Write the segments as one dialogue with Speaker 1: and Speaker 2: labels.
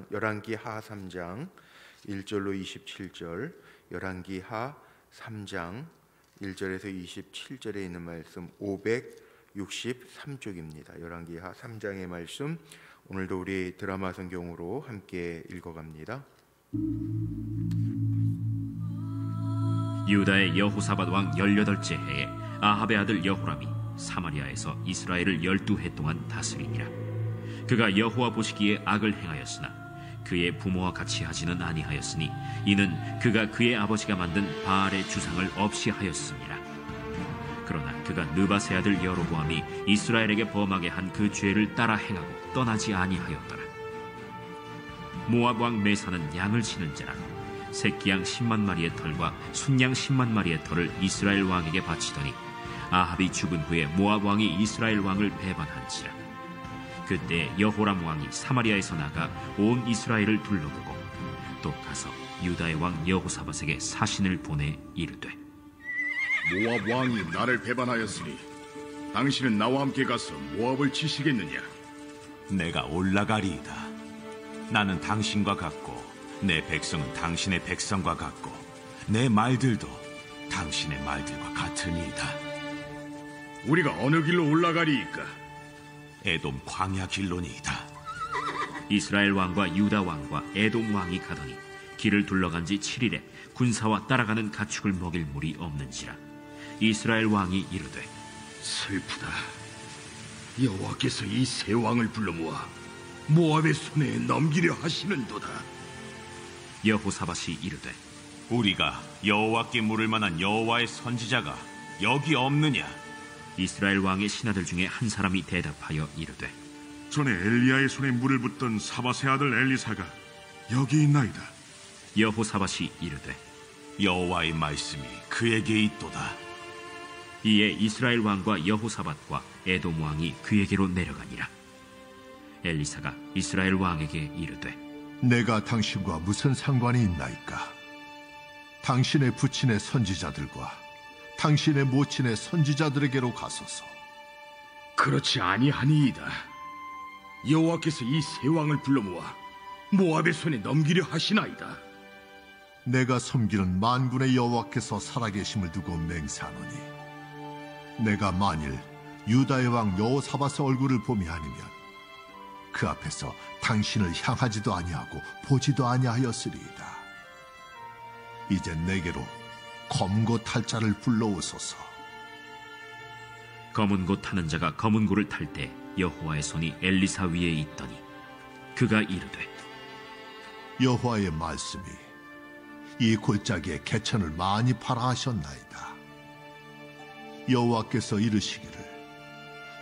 Speaker 1: 3장, 열왕기하 3장 1절로 27절, 열왕기하 3장 1절에서 27절에 있는 말씀 563쪽입니다. 열왕기하 3장의 말씀, 오늘도 우리 드라마 성경으로 함께 읽어갑니다.
Speaker 2: 유다의 여호사밧 왕 18째 해에 아합의 아들 여호람이 사마리아에서 이스라엘을 12해 동안 다스리니라. 그가 여호와 보시기에 악을 행하였으나 그의 부모와 같이 하지는 아니하였으니 이는 그가 그의 아버지가 만든 바알의 주상을 없이 하였음이라. 그러나 그가 느밧의 아들 여로보암이 이스라엘에게 범하게 한 그 죄를 따라 행하고 떠나지 아니하였더라. 모압 왕 메사는 양을 치는 자라 새끼양 10만 마리의 털과 순양 10만 마리의 털을 이스라엘 왕에게 바치더니 아합이 죽은 후에 모압 왕이 이스라엘 왕을 배반한지라. 그때 여호람 왕이 사마리아에서 나가 온 이스라엘을 둘러보고 또 가서 유다의 왕 여호사밧에게 사신을 보내 이르되,
Speaker 3: 모압 왕이 나를 배반하였으니 당신은 나와 함께 가서 모압을 치시겠느냐?
Speaker 4: 내가 올라가리이다. 나는 당신과 같고 내 백성은 당신의 백성과 같고 내 말들도 당신의 말들과 같으니이다.
Speaker 3: 우리가 어느 길로 올라가리이까?
Speaker 4: 에돔 광야 길로니이다.
Speaker 2: 이스라엘 왕과 유다 왕과 에돔 왕이 가더니 길을 둘러간 지 7일에 군사와 따라가는 가축을 먹일 물이 없는지라. 이스라엘 왕이 이르되,
Speaker 3: 슬프다. 여호와께서 이 세 왕을 불러 모아 모압의 손에 넘기려 하시는도다.
Speaker 2: 여호사밧이 이르되,
Speaker 4: 우리가 여호와께 물을 만한 여호와의 선지자가 여기 없느냐?
Speaker 2: 이스라엘 왕의 신하들 중에 한 사람이 대답하여 이르되,
Speaker 5: 전에 엘리야의 손에 물을 붓던 사밧의 아들 엘리사가 여기 있나이다.
Speaker 2: 여호사밧이 이르되,
Speaker 4: 여호와의 말씀이 그에게 있도다.
Speaker 2: 이에 이스라엘 왕과 여호사밧과 에돔 왕이 그에게로 내려가니라. 엘리사가 이스라엘 왕에게 이르되,
Speaker 6: 내가 당신과 무슨 상관이 있나이까? 당신의 부친의 선지자들과 당신의 모친의 선지자들에게로 가소서.
Speaker 3: 그렇지 아니하니이다. 여호와께서 이 세 왕을 불러 모아 모압의 손에 넘기려 하시나이다.
Speaker 6: 내가 섬기는 만군의 여호와께서 살아계심을 두고 맹세하노니 내가 만일 유다의 왕 여호사밧의 얼굴을 봄이 아니면 그 앞에서 당신을 향하지도 아니하고 보지도 아니하였으리이다. 이제 내게로 검고 탈 자를 불러오소서.
Speaker 2: 검은 고 타는 자가 검은 고를 탈 때 여호와의 손이 엘리사 위에 있더니 그가 이르되,
Speaker 6: 여호와의 말씀이 이 골짜기에 개천을 많이 팔아 하셨나이다. 여호와께서 이르시기를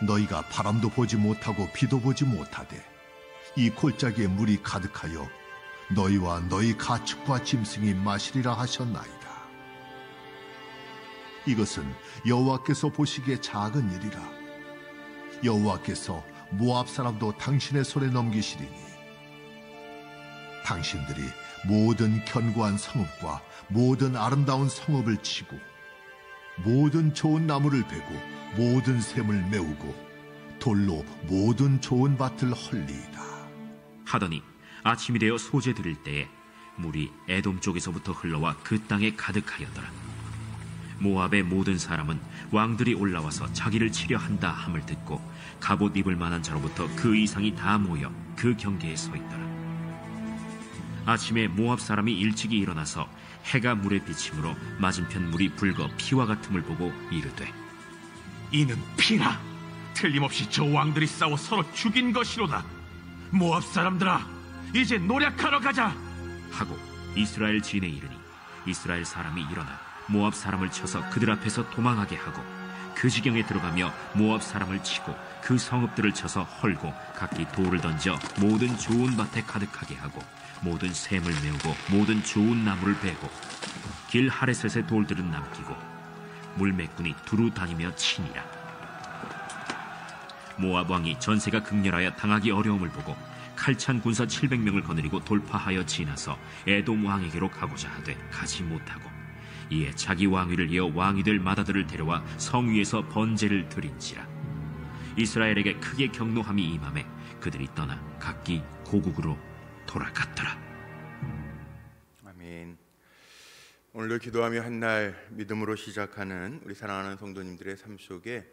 Speaker 6: 너희가 바람도 보지 못하고 비도 보지 못하되 이 골짜기에 물이 가득하여 너희와 너희 가축과 짐승이 마시리라 하셨나이다. 이것은 여호와께서 보시기에 작은 일이라. 여호와께서 모압 사람도 당신의 손에 넘기시리니 당신들이 모든 견고한 성읍과 모든 아름다운 성읍을 치고 모든 좋은 나무를 베고 모든 샘을 메우고 돌로 모든 좋은 밭을 헐리이다.
Speaker 2: 하더니 아침이 되어 소재 드릴 때에 물이 에돔 쪽에서부터 흘러와 그 땅에 가득하였더라. 모압의 모든 사람은 왕들이 올라와서 자기를 치려 한다 함을 듣고 갑옷 입을 만한 자로부터 그 이상이 다 모여 그 경계에 서 있더라. 아침에 모압 사람이 일찍이 일어나서 해가 물에 비침으로 맞은편 물이 붉어 피와 같음을 보고 이르되,
Speaker 7: 이는 피라. 틀림없이 저 왕들이 싸워 서로 죽인 것이로다. 모압 사람들아, 이제 노력하러 가자
Speaker 2: 하고 이스라엘 진에 이르니 이스라엘 사람이 일어나 모압 사람을 쳐서 그들 앞에서 도망하게 하고 그 지경에 들어가며 모압 사람을 치고 그 성읍들을 쳐서 헐고 각기 돌을 던져 모든 좋은 밭에 가득하게 하고 모든 샘을 메우고 모든 좋은 나무를 베고 길 하레셋의 돌들은 남기고 물매꾼이 두루 다니며 치니라. 모압 왕이 전세가 극렬하여 당하기 어려움을 보고 칼찬 군사 700명을 거느리고 돌파하여 지나서 에돔 왕에게로 가고자 하되 가지 못하고 이에 자기 왕위를 이어 왕이 될 맏아들을 데려와 성 위에서 번제를 드린지라. 이스라엘에게 크게 경노함이 임하매 그들이 떠나 각기 고국으로 돌아갔더라.
Speaker 1: 아멘. 오늘도 기도하며 한 날 믿음으로 시작하는 우리 사랑하는 성도님들의 삶 속에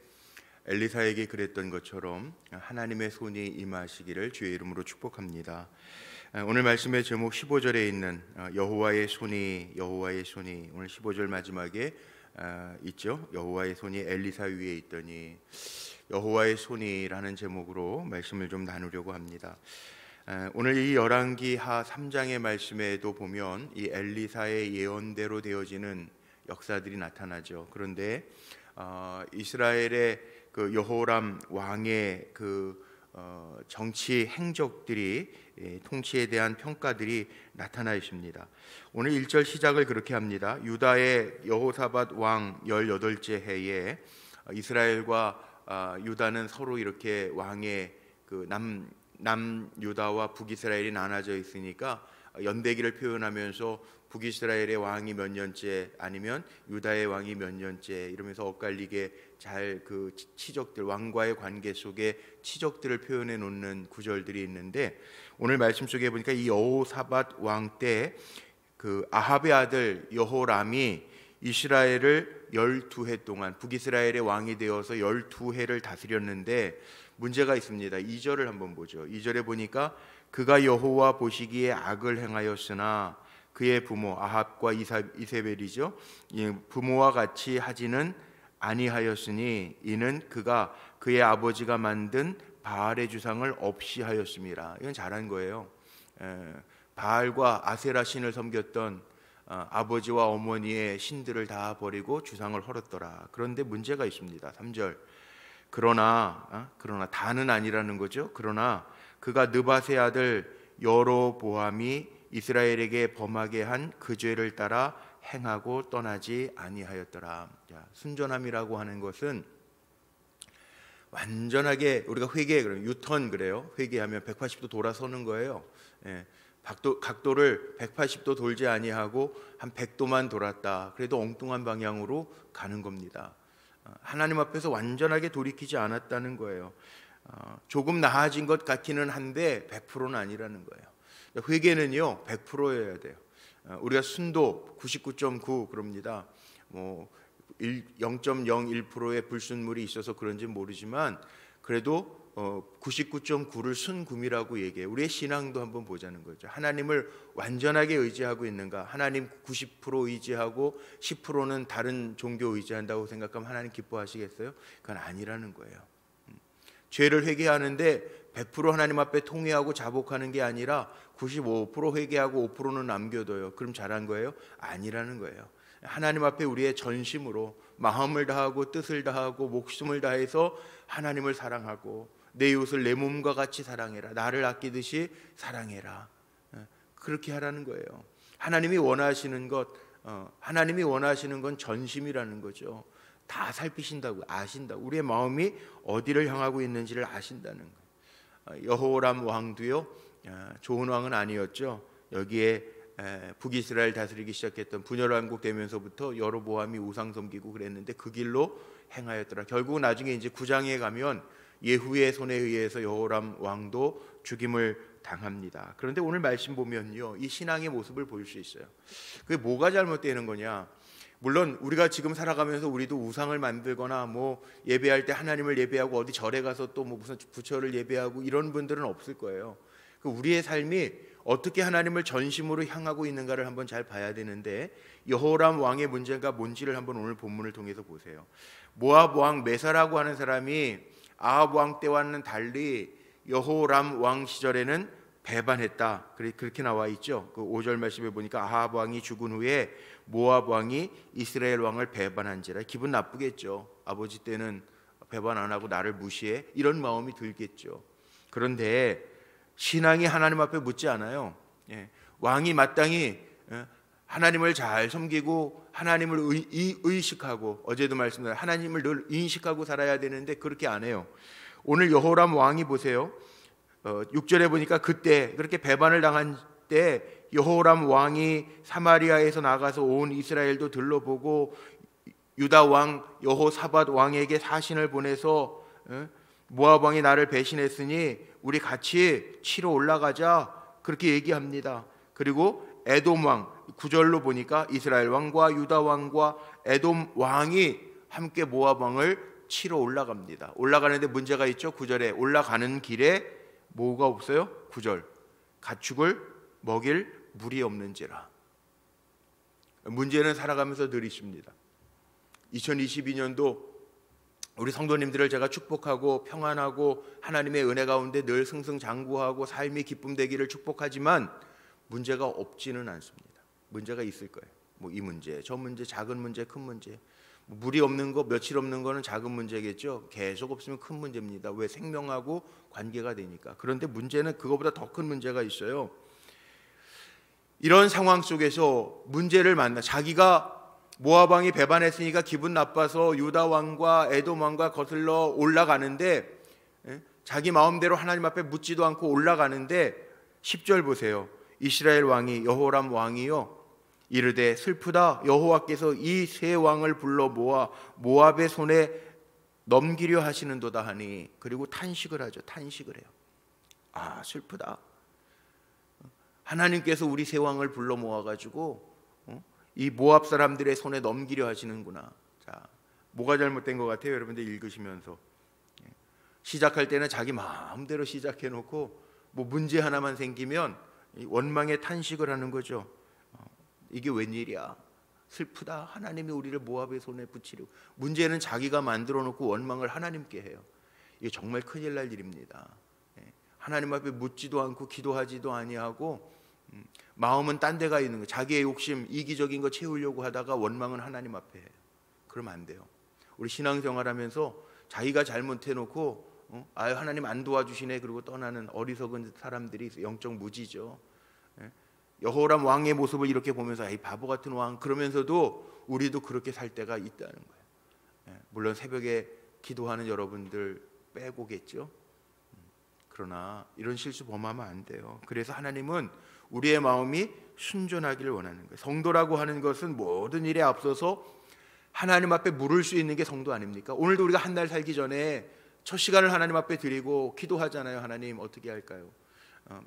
Speaker 1: 엘리사에게 그랬던 것처럼 하나님의 손이 임하시기를 주의 이름으로 축복합니다. 오늘 말씀의 제목 15절에 있는 여호와의 손이 오늘 15절 마지막에 있죠. 여호와의 손이 엘리사 위에 있더니, 여호와의 손이라는 제목으로 말씀을 좀 나누려고 합니다. 오늘 이 열왕기하 3장의 말씀에도 보면 이 엘리사의 예언대로 되어지는 역사들이 나타나죠. 그런데 이스라엘의 그 여호람 왕의 그 정치 행적들이, 통치에 대한 평가들이 나타나 있습니다. 오늘 1절 시작을 그렇게 합니다. 유다의 여호사밧 왕 18째 해에 이스라엘과 유다는 서로 이렇게 왕의 그 남유다와 북이스라엘이 나눠져 있으니까 연대기를 표현하면서 북이스라엘의 왕이 몇 년째 아니면 유다의 왕이 몇 년째 이러면서 엇갈리게 잘 그 치적들, 왕과의 관계 속에 치적들을 표현해 놓는 구절들이 있는데, 오늘 말씀 속에 보니까 이 여호사밧 왕 때 그 아합의 아들 여호람이 이스라엘을 12해 동안 북이스라엘의 왕이 되어서 12해를 다스렸는데 문제가 있습니다. 2절을 한번 보죠. 2절에 보니까 그가 여호와 보시기에 악을 행하였으나 그의 부모 아합과 이세벨이죠. 부모와 같이 하지는 아니하였으니 이는 그가 그의 아버지가 만든 바알의 주상을 없이 하였습니다. 이건 잘한 거예요. 바알과 아세라 신을 섬겼던 아버지와 어머니의 신들을 다 버리고 주상을 헐었더라. 그런데 문제가 있습니다. 3절. 그러나 다는 아니라는 거죠. 그러나 그가 느밧의 아들 여로보암이 이스라엘에게 범하게 한 그 죄를 따라 행하고 떠나지 아니하였더라. 자, 순전함이라고 하는 것은 완전하게 우리가 회개, 유턴 그래요. 회개하면 180도 돌아서는 거예요. 각도를 180도 돌지 아니하고 한 100도만 돌았다. 그래도 엉뚱한 방향으로 가는 겁니다. 하나님 앞에서 완전하게 돌이키지 않았다는 거예요. 조금 나아진 것 같기는 한데 100%는 아니라는 거예요. 회개는요 100%여야 돼요. 우리가 순도 99.9 그럽니다. 뭐 0.01%의 불순물이 있어서 그런지 모르지만 그래도 99.9를 순금이라고 얘기해요. 우리의 신앙도 한번 보자는 거죠. 하나님을 완전하게 의지하고 있는가? 하나님 90% 의지하고 10%는 다른 종교 의지한다고 생각하면 하나님 기뻐하시겠어요? 그건 아니라는 거예요. 죄를 회개하는데 100% 하나님 앞에 통회하고 자복하는 게 아니라 95% 회개하고 5%는 남겨둬요. 그럼 잘한 거예요? 아니라는 거예요. 하나님 앞에 우리의 전심으로 마음을 다하고 뜻을 다하고 목숨을 다해서 하나님을 사랑하고 내 이웃을 내 몸과 같이 사랑해라. 나를 아끼듯이 사랑해라. 그렇게 하라는 거예요. 하나님이 원하시는 건 전심이라는 거죠. 다 살피신다고, 아신다고. 우리의 마음이 어디를 향하고 있는지를 아신다는 거예요. 여호람 왕도요, 좋은 왕은 아니었죠. 여기에 북이스라엘 다스리기 시작했던 분열 왕국 되면서부터 여로보암이 우상 섬기고 그랬는데 그 길로 행하였더라. 결국 나중에 이제 9장에 가면 예후의 손에 의해서 여호람 왕도 죽임을 당합니다. 그런데 오늘 말씀 보면요, 이 신앙의 모습을 볼 수 있어요. 그게 뭐가 잘못되는 거냐? 물론 우리가 지금 살아가면서 우리도 우상을 만들거나 뭐 예배할 때 하나님을 예배하고 어디 절에 가서 또 뭐 무슨 부처를 예배하고 이런 분들은 없을 거예요. 우리의 삶이 어떻게 하나님을 전심으로 향하고 있는가를 한번 잘 봐야 되는데, 여호람 왕의 문제가 뭔지를 한번 오늘 본문을 통해서 보세요. 모압 왕 메사라고 하는 사람이 아합 왕 때와는 달리 여호람 왕 시절에는 배반했다. 그렇게 나와 있죠. 그 5절 말씀에 보니까 아합 왕이 죽은 후에 모압 왕이 이스라엘 왕을 배반한지라. 기분 나쁘겠죠. 아버지 때는 배반 안 하고 나를 무시해, 이런 마음이 들겠죠. 그런데 신앙이 하나님 앞에 묻지 않아요. 왕이 마땅히 하나님을 잘 섬기고 하나님을 의식하고, 어제도 말씀드린 하나님을 늘 인식하고 살아야 되는데 그렇게 안 해요. 오늘 여호람 왕이 보세요. 6절에 보니까 그때 그렇게 배반을 당한 때 여호람 왕이 사마리아에서 나가서 온 이스라엘도 들러보고 유다 왕 여호사밧 왕에게 사신을 보내서 모압 왕이 나를 배신했으니 우리 같이 치러 올라가자. 그렇게 얘기합니다. 그리고 에돔 왕 9절로 보니까 이스라엘 왕과 유다 왕과 에돔 왕이 함께 모압 왕을 치러 올라갑니다. 올라가는데 문제가 있죠. 9절에 올라가는 길에 뭐가 없어요? 9절 가축을 먹일 물이 없는지라. 문제는 살아가면서 늘 있습니다. 2022년도 우리 성도님들을 제가 축복하고 평안하고 하나님의 은혜 가운데 늘 승승장구하고 삶이 기쁨 되기를 축복하지만 문제가 없지는 않습니다. 문제가 있을 거예요. 뭐 이 문제, 저 문제, 작은 문제, 큰 문제. 물이 없는 거, 며칠 없는 거는 작은 문제겠죠. 계속 없으면 큰 문제입니다. 왜? 생명하고 관계가 되니까. 그런데 문제는 그거보다 더 큰 문제가 있어요. 이런 상황 속에서 문제를 만나 자기가 모압 왕이 배반했으니까 기분 나빠서 유다 왕과 에돔 왕과 거슬러 올라가는데 자기 마음대로 하나님 앞에 묻지도 않고 올라가는데 10절 보세요. 이스라엘 왕이 여호람 왕이요 이르되 슬프다 여호와께서 이 세 왕을 불러 모아 모압의 손에 넘기려 하시는도다 하니 그리고 탄식을 하죠. 탄식을 해요. 아 슬프다. 하나님께서 우리 세 왕을 불러 모아가지고 이 모압 사람들의 손에 넘기려 하시는구나. 자, 뭐가 잘못된 것 같아요? 여러분들 읽으시면서 시작할 때는 자기 마음대로 시작해놓고 뭐 문제 하나만 생기면 원망의 탄식을 하는 거죠. 이게 웬일이야? 슬프다. 하나님이 우리를 모압의 손에 붙이려고. 문제는 자기가 만들어놓고 원망을 하나님께 해요. 이게 정말 큰일 날 일입니다. 하나님 앞에 묻지도 않고 기도하지도 아니하고 마음은 딴 데가 있는 거. 자기의 욕심, 이기적인 거 채우려고 하다가 원망은 하나님 앞에 해요. 그러면 안 돼요. 우리 신앙생활하면서 자기가 잘못해놓고 아유 하나님 안 도와주시네 그리고 떠나는 어리석은 사람들이 영적 무지죠. 여호람 왕의 모습을 이렇게 보면서 이 바보 같은 왕 그러면서도 우리도 그렇게 살 때가 있다는 거예요. 물론 새벽에 기도하는 여러분들 빼고겠죠. 그러나 이런 실수 범하면 안 돼요. 그래서 하나님은 우리의 마음이 순전하기를 원하는 거예요. 성도라고 하는 것은 모든 일에 앞서서 하나님 앞에 물을 수 있는 게 성도 아닙니까? 오늘도 우리가 한 달 살기 전에 첫 시간을 하나님 앞에 드리고 기도하잖아요. 하나님 어떻게 할까요?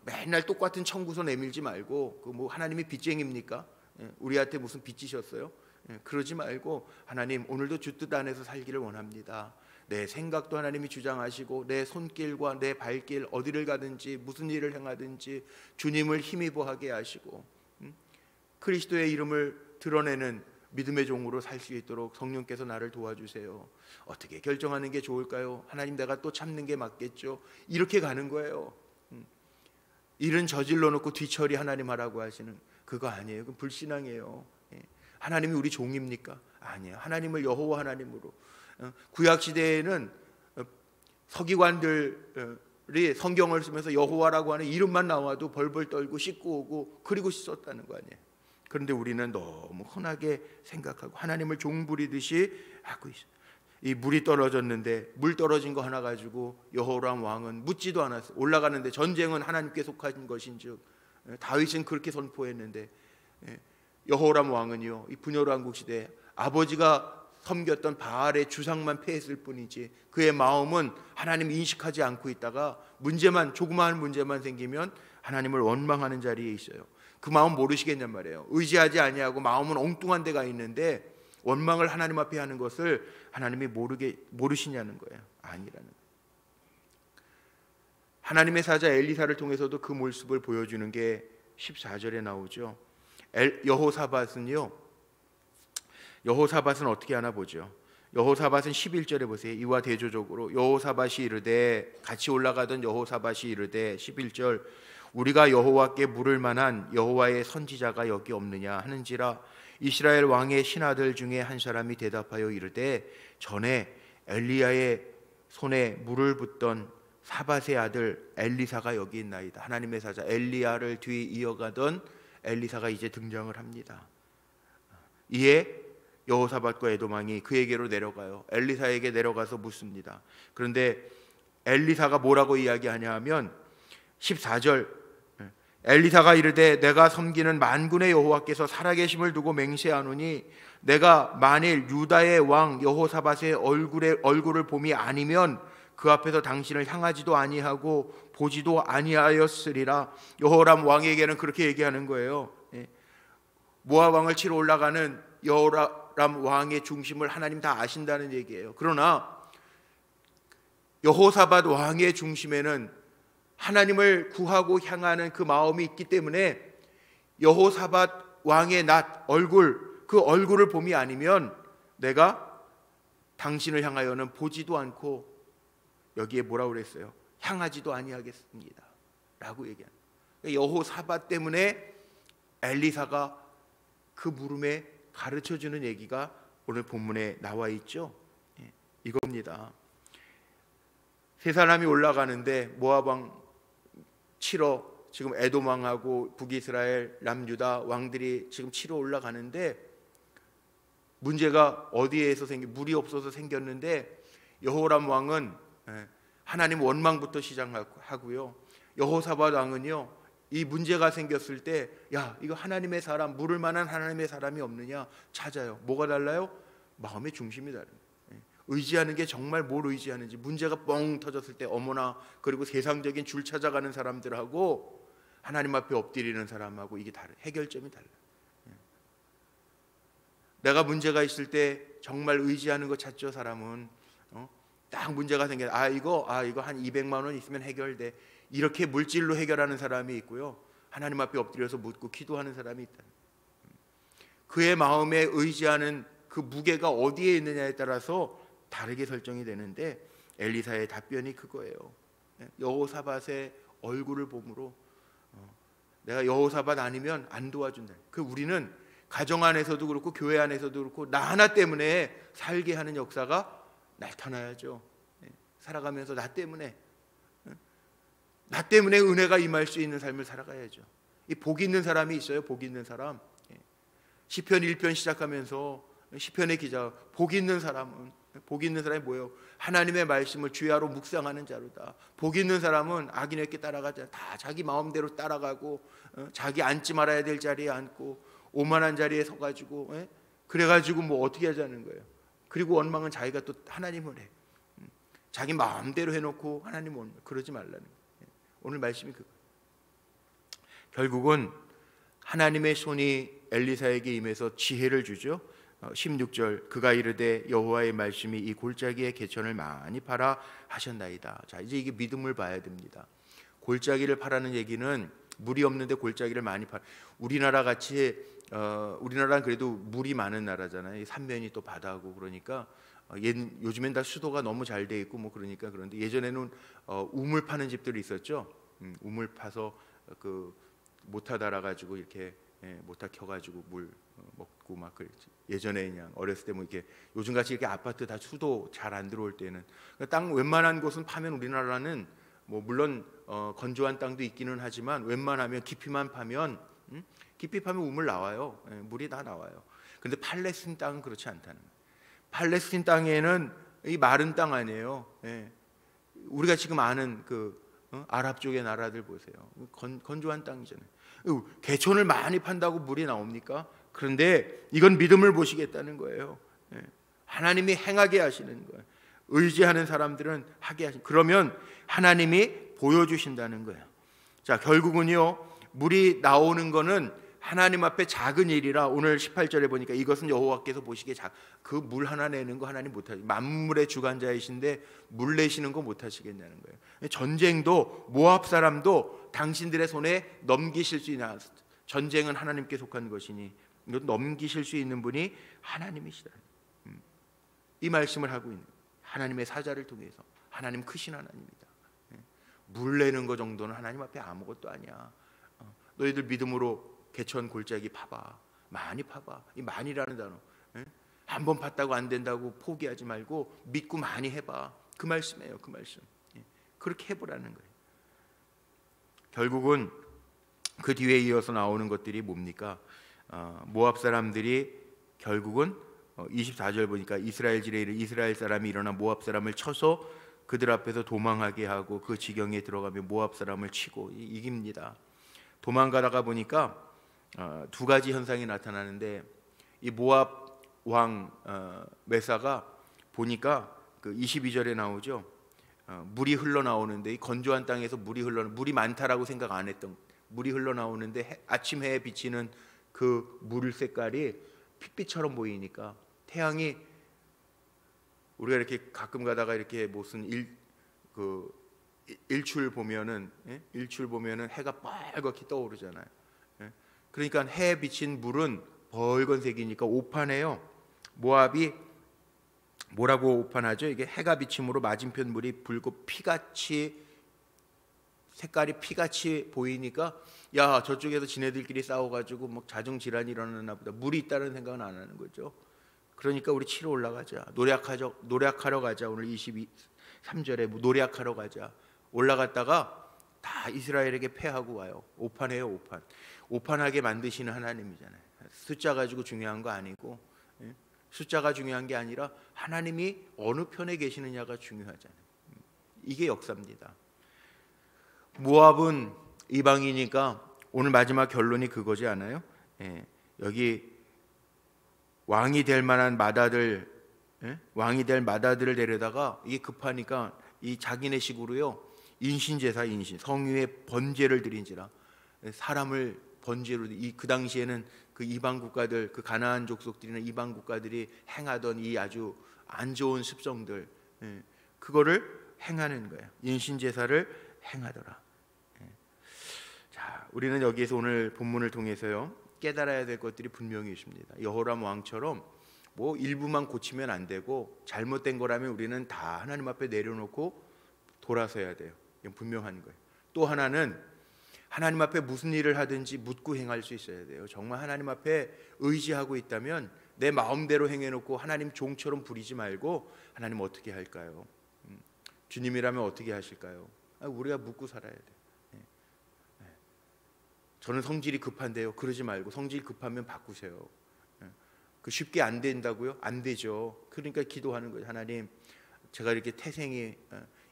Speaker 1: 맨날 똑같은 청구서 내밀지 말고 그 뭐 하나님이 빚쟁입니까? 우리한테 무슨 빚지셨어요? 그러지 말고 하나님 오늘도 주 뜻 안에서 살기를 원합니다. 내 생각도 하나님이 주장하시고 내 손길과 내 발길 어디를 가든지 무슨 일을 행하든지 주님을 힘입어 하게 하시고 그리스도의 이름을 드러내는 믿음의 종으로 살 수 있도록 성령께서 나를 도와주세요. 어떻게 결정하는 게 좋을까요? 하나님 내가 또 참는 게 맞겠죠? 이렇게 가는 거예요. 일은 저질러 놓고 뒤처리 하나님 하라고 하시는 그거 아니에요. 그건 불신앙이에요. 하나님이 우리 종입니까? 아니에요. 하나님을 여호와 하나님으로. 구약 시대에는 서기관들이 성경을 쓰면서 여호와라고 하는 이름만 나와도 벌벌 떨고 씻고 오고 그리고 씻었다는 거 아니에요. 그런데 우리는 너무 흔하게 생각하고 하나님을 종부리듯이 하고 있어요. 이 물이 떨어졌는데 물 떨어진 거 하나 가지고 여호람 왕은 묻지도 않았어요. 올라가는데 전쟁은 하나님께 속한 것인즉 다윗은 그렇게 선포했는데 여호람 왕은요 이 분열왕국 시대에 아버지가 섬겼던 바알의 주상만 패했을 뿐이지 그의 마음은 하나님 인식하지 않고 있다가 문제만 조그마한 문제만 생기면 하나님을 원망하는 자리에 있어요. 그 마음 모르시겠냔 말이에요. 의지하지 아니하고 마음은 엉뚱한 데가 있는데 원망을 하나님 앞에 하는 것을 하나님이 모르시냐는 거예요. 아니라는 거예요. 하나님의 사자 엘리사를 통해서도 그 모습을 보여주는 게 14절에 나오죠. 여호사밧은 어떻게 하나 보죠. 여호사밧은 11절에 보세요. 이와 대조적으로 여호사밧이 이르되 같이 올라가던 여호사밧이 이르되 11절 우리가 여호와께 물을 만한 여호와의 선지자가 여기 없느냐 하는지라 이스라엘 왕의 신하들 중에 한 사람이 대답하여 이르되 전에 엘리야의 손에 물을 붓던 사밧의 아들 엘리사가 여기 있나이다. 하나님의 사자 엘리야를 뒤 이어가던 엘리사가 이제 등장을 합니다. 이에 여호사밧과 에돔 왕이 그에게로 내려가요. 엘리사에게 내려가서 묻습니다. 그런데 엘리사가 뭐라고 이야기하냐 하면 14절 엘리사가 이르되 내가 섬기는 만군의 여호와께서 살아계심을 두고 맹세하노니 내가 만일 유다의 왕 여호사밧의 얼굴을 봄이 아니면 그 앞에서 당신을 향하지도 아니하고 보지도 아니하였으리라. 여호람 왕에게는 그렇게 얘기하는 거예요. 모압 왕을 치러 올라가는 여호람 왕의 중심을 하나님 다 아신다는 얘기예요. 그러나 여호사밧 왕의 중심에는 하나님을 구하고 향하는 그 마음이 있기 때문에 여호사밧 왕의 그 얼굴을 봄이 아니면 내가 당신을 향하여는 보지도 않고, 여기에 뭐라고 그랬어요? 향하지도 아니하겠습니다 라고 얘기하는 거예요. 여호사밧 때문에 엘리사가 그 물음에 가르쳐주는 얘기가 오늘 본문에 나와 있죠. 이겁니다. 세 사람이 올라가는데 모압 왕 치러 지금 에돔 왕하고 북이스라엘 남유다 왕들이 지금 치러 올라가는데, 문제가 어디에서 물이 없어서 생겼는데, 여호람 왕은 하나님 원망부터 시작하고요, 여호사밧 왕은요 이 문제가 생겼을 때 야, 이거 하나님의 사람, 물을 만한 하나님의 사람이 없느냐 찾아요. 뭐가 달라요? 마음의 중심이 다른 거예요. 의지하는 게 정말 뭘 의지하는지, 문제가 뻥 터졌을 때 어머나, 그리고 세상적인 줄 찾아가는 사람들하고 하나님 앞에 엎드리는 사람하고 이게 다른, 해결점이 달라요. 내가 문제가 있을 때 정말 의지하는 거 찾죠. 사람은 딱 문제가 생겨, 이거 한 200만 원 있으면 해결돼, 이렇게 물질로 해결하는 사람이 있고요, 하나님 앞에 엎드려서 묻고 기도하는 사람이 있다. 그의 마음에 의지하는 그 무게가 어디에 있느냐에 따라서 다르게 설정이 되는데, 엘리사의 답변이 그거예요. 여호사밧의 얼굴을 보므로 내가 여호사밧 아니면 안 도와준다. 우리는 가정 안에서도 그렇고 교회 안에서도 그렇고 나 하나 때문에 살게 하는 역사가 나타나야죠. 살아가면서 나 때문에 은혜가 임할 수 있는 삶을 살아가야죠. 이 복 있는 사람이 있어요. 복 있는 사람. 시편 1편 시작하면서 시편의 기자, 복 있는 사람이 뭐예요? 하나님의 말씀을 주야로 묵상하는 자로다. 복 있는 사람은 악인에게 따라가지 않아. 다 자기 마음대로 따라가고, 자기 앉지 말아야 될 자리에 앉고, 오만한 자리에 서가지고, 그래가지고 뭐 어떻게 하자는 거예요? 그리고 원망은 자기가 또 하나님을 해. 자기 마음대로 해놓고 하나님 그러지 말라는 거예요. 오늘 말씀이 결국은 하나님의 손이 엘리사에게 임해서 지혜를 주죠. 16절, 그가 이르되 여호와의 말씀이 이 골짜기의 개천을 많이 팔아 하셨나이다. 자, 이제 이게 믿음을 봐야 됩니다. 골짜기를 파라는 얘기는 물이 없는데 골짜기를 많이 팔. 우리나라 같이 우리나라는 그래도 물이 많은 나라잖아요. 삼면이 또 바다고, 그러니까 요즘엔 다 수도가 너무 잘 돼 있고 뭐 그러니까. 그런데 예전에는 우물 파는 집들이 있었죠. 우물 파서 그 모타 달아가지고 이렇게 모타 켜가지고 물 먹고 막 그랬지. 예전에 그냥 어렸을 때 뭐 이렇게 요즘같이 이렇게 아파트 다 수도 잘 안 들어올 때는 땅 웬만한 곳은 파면, 우리나라는 뭐 물론 건조한 땅도 있기는 하지만 웬만하면 깊이만 파면 깊이 파면 우물 나와요. 물이 다 나와요. 근데 팔레스틴 땅은 그렇지 않다는 거예요. 팔레스틴 땅에는 이 마른 땅 아니에요. 우리가 지금 아는 아랍 쪽의 나라들 보세요. 건조한 땅이잖아요. 개천을 많이 판다고 물이 나옵니까? 그런데 이건 믿음을 보시겠다는 거예요. 하나님이 행하게 하시는 거예요. 의지하는 사람들은 하게 하신. 그러면 하나님이 보여주신다는 거예요. 자, 결국은요, 물이 나오는 거는 하나님 앞에 작은 일이라, 오늘 18절에 보니까 이것은 여호와께서 보시기에 그 물 하나 내는 거 하나님 못하시, 만물의 주관자이신데 물 내시는 거 못하시겠냐는 거예요. 전쟁도 모압 사람도 당신들의 손에 넘기실 수 있는, 전쟁은 하나님께 속한 것이니 이것 넘기실 수 있는 분이 하나님이시다. 이 말씀을 하고 있는 하나님의 사자를 통해서, 하나님 크신 하나님이다. 물 내는 거 정도는 하나님 앞에 아무것도 아니야. 너희들 믿음으로 개천 골짜기 파봐. 많이 파봐. 이 많이라는 단어, 한 번 팠다고 안 된다고 포기하지 말고 믿고 많이 해봐. 그 말씀이에요. 그 말씀. 그렇게 해보라는 거예요. 결국은 그 뒤에 이어서 나오는 것들이 뭡니까? 모압 사람들이 결국은 24절 보니까 이스라엘 사람이 일어나 모압 사람을 쳐서 그들 앞에서 도망하게 하고 그 지경에 들어가며 모압 사람을 치고 이깁니다. 도망가다가 보니까 두 가지 현상이 나타나는데, 이 모압 왕 메사가 보니까 그 22절에 나오죠. 물이 흘러나오는데, 이 건조한 땅에서 물이 많다라고 생각 안 했던, 물이 흘러나오는데 아침 해에 비치는 그 물 색깔이 핏빛처럼 보이니까, 태양이, 우리가 이렇게 가끔 가다가 이렇게 무슨 일출 보면은, 일출 보면은 해가 빨갛게 떠오르잖아요. 그러니까 해에 비친 물은 벌건색이니까 오판해요. 모압이 뭐라고 오판하죠? 이게 해가 비침으로 맞은편 물이 붉고 색깔이 피같이 보이니까, 야, 저쪽에서 지네들끼리 싸워가지고 뭐 자정질환이 일어나나 보다, 물이 있다는 생각은 안 하는 거죠. 그러니까 우리 치러 올라가자, 노력하러 가자. 오늘 23절에 노력하러 가자. 올라갔다가 다 이스라엘에게 패하고 와요. 오판해요. 오판하게 만드시는 하나님이잖아요. 숫자 가지고 중요한 거 아니고, 숫자가 중요한 게 아니라 하나님이 어느 편에 계시느냐가 중요하잖아요. 이게 역사입니다. 모압은 이방이니까 오늘 마지막 결론이 그거지 않아요? 여기 왕이 될 마다들을 데려다가, 이게 급하니까 이 자기네식으로요, 인신제사, 성유의 번제를 드린지라, 사람을 번제로, 그 당시에는 그 이방 국가들, 그 가나안 족속들이나 이방 국가들이 행하던 이 아주 안 좋은 습성들, 그거를 행하는 거예요. 인신제사를 행하더라. 자, 우리는 여기에서 오늘 본문을 통해서요, 깨달아야 될 것들이 분명히 있습니다. 여호람 왕처럼 뭐 일부만 고치면 안 되고, 잘못된 거라면 우리는 다 하나님 앞에 내려놓고 돌아서야 돼요. 이건 분명한 거예요. 또 하나는 하나님 앞에 무슨 일을 하든지 묻고 행할 수 있어야 돼요. 정말 하나님 앞에 의지하고 있다면 내 마음대로 행해놓고 하나님 종처럼 부리지 말고, 하나님 어떻게 할까요? 주님이라면 어떻게 하실까요? 우리가 묻고 살아야 돼요. 저는 성질이 급한데요. 그러지 말고, 성질 급하면 바꾸세요. 그 쉽게 안 된다고요? 안 되죠. 그러니까 기도하는 거예요. 하나님, 제가 이렇게 태생이,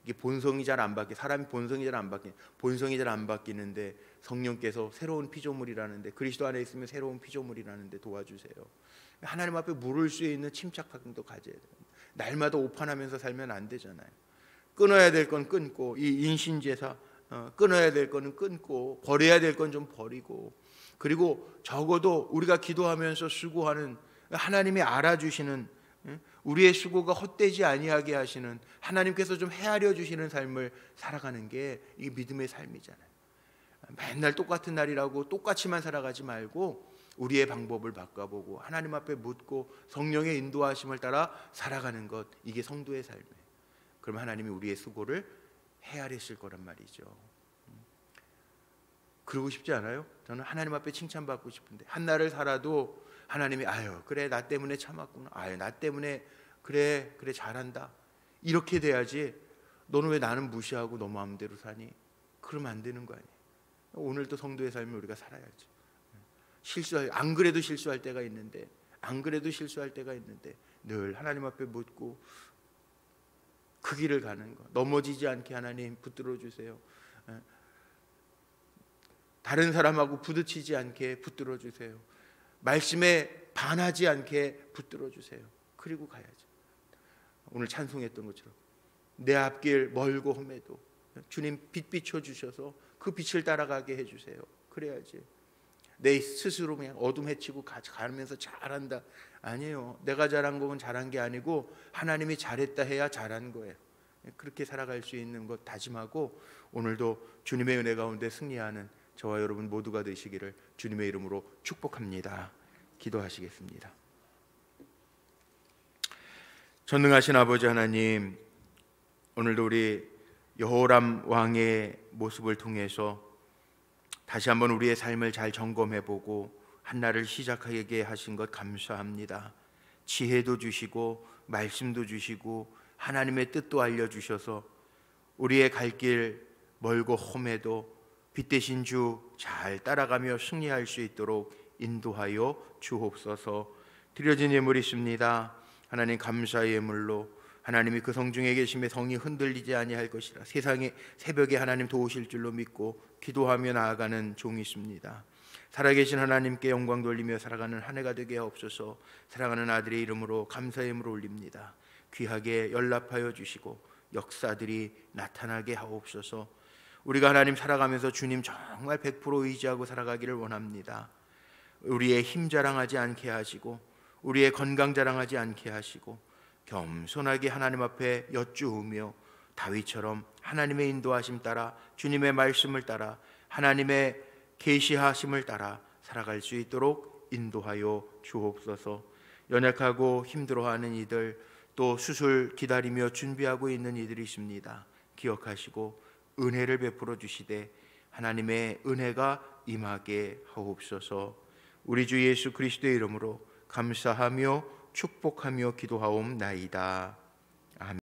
Speaker 1: 이게 본성이 잘 안 바뀌, 사람이 본성이 잘 안 바뀌는데 성령께서 새로운 피조물이라는데, 그리스도 안에 있으면 새로운 피조물이라는데 도와주세요. 하나님 앞에 물을 수 있는 침착함도 가져야 돼요. 날마다 오판하면서 살면 안 되잖아요. 끊어야 될 건 끊고, 이 인신제사 끊어야 될 거는 끊고, 버려야 될 건 좀 버리고, 그리고 적어도 우리가 기도하면서 수고하는 하나님이 알아주시는, 우리의 수고가 헛되지 아니하게 하시는 하나님께서 좀 헤아려 주시는 삶을 살아가는 게 이게 믿음의 삶이잖아요. 맨날 똑같은 날이라고 똑같이만 살아가지 말고 우리의 방법을 바꿔보고 하나님 앞에 묻고 성령의 인도하심을 따라 살아가는 것, 이게 성도의 삶이에요. 그럼 하나님이 우리의 수고를 헤아리실 거란 말이죠. 그러고 싶지 않아요? 저는 하나님 앞에 칭찬받고 싶은데, 한 날을 살아도 하나님이 아유 그래 나 때문에 참았구나, 아유 나 때문에 그래 잘한다, 이렇게 돼야지. 너는 왜 나는 무시하고 너 마음대로 사니? 그러면 안 되는 거 아니에요. 오늘도 성도의 삶을 우리가 살아야죠. 안 그래도 실수할 때가 있는데 늘 하나님 앞에 묻고 그 길을 가는 거, 넘어지지 않게 하나님 붙들어 주세요. 다른 사람하고 부딪히지 않게 붙들어 주세요. 말씀에 반하지 않게 붙들어 주세요. 그리고 가야죠. 오늘 찬송했던 것처럼 내 앞길 멀고 험해도 주님 빛 비춰 주셔서 그 빛을 따라가게 해주세요. 그래야지. 내 스스로 그냥 어둠 헤치고 가면서 잘한다, 아니에요. 내가 잘한 거면 잘한 게 아니고 하나님이 잘했다 해야 잘한 거예요. 그렇게 살아갈 수 있는 것 다짐하고, 오늘도 주님의 은혜 가운데 승리하는 저와 여러분 모두가 되시기를 주님의 이름으로 축복합니다. 기도하시겠습니다. 전능하신 아버지 하나님, 오늘도 우리 여호람 왕의 모습을 통해서 다시 한번 우리의 삶을 잘 점검해보고 한날을 시작하게 하신 것 감사합니다. 지혜도 주시고 말씀도 주시고 하나님의 뜻도 알려주셔서 우리의 갈 길 멀고 험해도 빛 대신 주 잘 따라가며 승리할 수 있도록 인도하여 주옵소서. 드려진 예물이 있습니다. 하나님 감사의 예물로 하나님이 그 성중에 계심에 성이 흔들리지 아니할 것이라 세상에 새벽에 하나님 도우실 줄로 믿고 기도하며 나아가는 종이 있습니다. 살아계신 하나님께 영광 돌리며 살아가는 한 해가 되게 하옵소서. 사랑하는 아들의 이름으로 감사의 예물을 올립니다. 귀하게 연락하여 주시고 역사들이 나타나게 하옵소서. 우리가 하나님 살아가면서 주님 정말 100% 의지하고 살아가기를 원합니다. 우리의 힘 자랑하지 않게 하시고 우리의 건강 자랑하지 않게 하시고 겸손하게 하나님 앞에 여쭈으며 다윗처럼 하나님의 인도하심 따라 주님의 말씀을 따라 하나님의 계시하심을 따라 살아갈 수 있도록 인도하여 주옵소서. 연약하고 힘들어하는 이들, 또 수술 기다리며 준비하고 있는 이들이 있습니다. 기억하시고 은혜를 베풀어 주시되 하나님의 은혜가 임하게 하옵소서. 우리 주 예수 그리스도의 이름으로 감사하며 축복하며 기도하옵나이다.